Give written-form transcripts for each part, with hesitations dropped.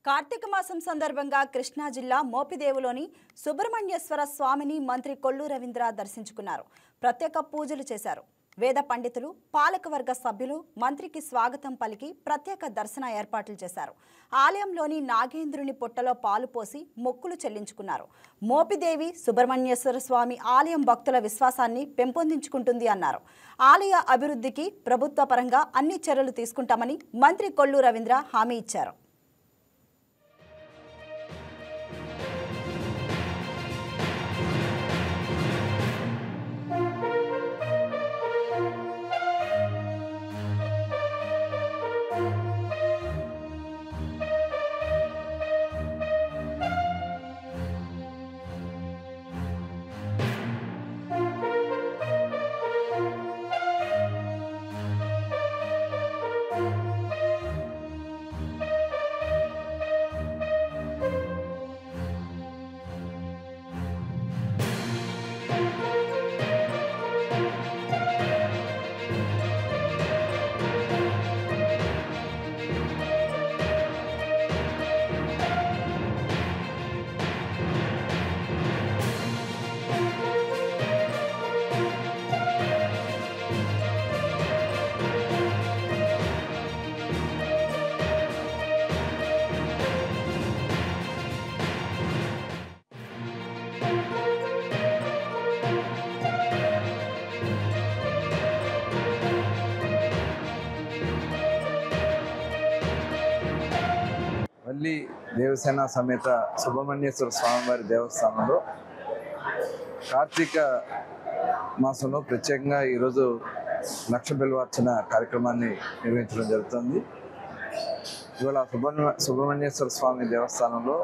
కార్తీక మాసం సందర్భంగా కృష్ణా జిల్లా మోపిదేవులోని సుబ్రహ్మణ్యేశ్వర స్వామిని మంత్రి కొల్లు రవీంద్ర దర్శించుకున్నారు. ప్రత్యేక పూజలు చేశారు. వేద పండితులు, పాలకవర్గ సభ్యులు మంత్రికి స్వాగతం పలికి ప్రత్యేక దర్శన ఏర్పాట్లు చేశారు. ఆలయంలోని నాగేంద్రుని పొట్టలో పాలు పోసి మొక్కులు చెల్లించుకున్నారు. మోపిదేవి సుబ్రహ్మణ్యేశ్వర స్వామి ఆలయం భక్తుల విశ్వాసాన్ని పెంపొందించుకుంటుంది అన్నారు. ఆలయ అభివృద్ధికి ప్రభుత్వ పరంగా అన్ని చర్యలు తీసుకుంటామని మంత్రి కొల్లు రవీంద్ర హామీ ఇచ్చారు. మళ్ళీ దేవసేన సమేత సుబ్రహ్మణ్యేశ్వర స్వామివారి దేవస్థానంలో కార్తీక మాసంలో ప్రత్యేకంగా ఈరోజు లక్ష బిల్వార్చన కార్యక్రమాన్ని నిర్వహించడం జరుగుతుంది. ఇవాళ సుబ్రహ్మణ్యేశ్వర స్వామి దేవస్థానంలో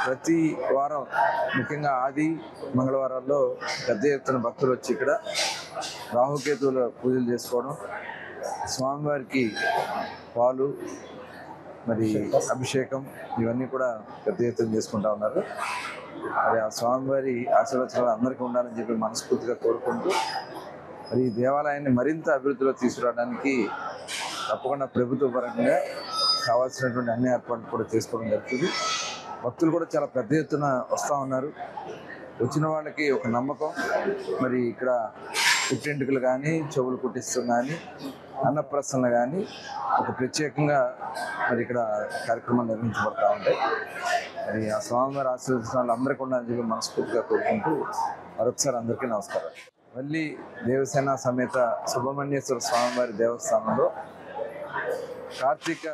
ప్రతి వారం ముఖ్యంగా ఆది మంగళవారాల్లో పెద్ద ఎత్తున భక్తులు వచ్చి ఇక్కడ రాహుకేతువుల పూజలు చేసుకోవడం, స్వామివారికి పాలు మరి అభిషేకం ఇవన్నీ కూడా పెద్ద ఎత్తున చేసుకుంటా ఉన్నారు. మరి ఆ స్వామివారి ఆశీర్వచనాలు అందరికీ ఉండాలని చెప్పి మనస్ఫూర్తిగా కోరుకుంటూ మరి ఈ దేవాలయాన్ని మరింత అభివృద్ధిలో తీసుకురావడానికి తప్పకుండా ప్రభుత్వ పరంగా కావాల్సినటువంటి అన్ని ఏర్పాట్లు కూడా చేసుకోవడం జరుగుతుంది. భక్తులు కూడా చాలా పెద్ద ఎత్తున వస్తూ ఉన్నారు. వచ్చిన వాళ్ళకి ఒక నమ్మకం, మరి ఇక్కడ పుట్టింటికలు కానీ, చెవులు కుట్టిస్తాం కానీ, అన్నప్రసన్నలు కానీ ఒక ప్రత్యేకంగా మరి ఇక్కడ కార్యక్రమాలు నిర్వహించబడతా ఉంటాయి. మరి ఆ స్వామివారి ఆశీర్వచనాలు అందరికీ ఉండాలని చెప్పి మనస్ఫూర్తిగా కోరుకుంటూ మరొకసారి అందరికీ నమస్కారం. మళ్ళీ దేవసేన సమేత సుబ్రహ్మణ్యేశ్వర స్వామివారి దేవస్థానంలో కార్తీక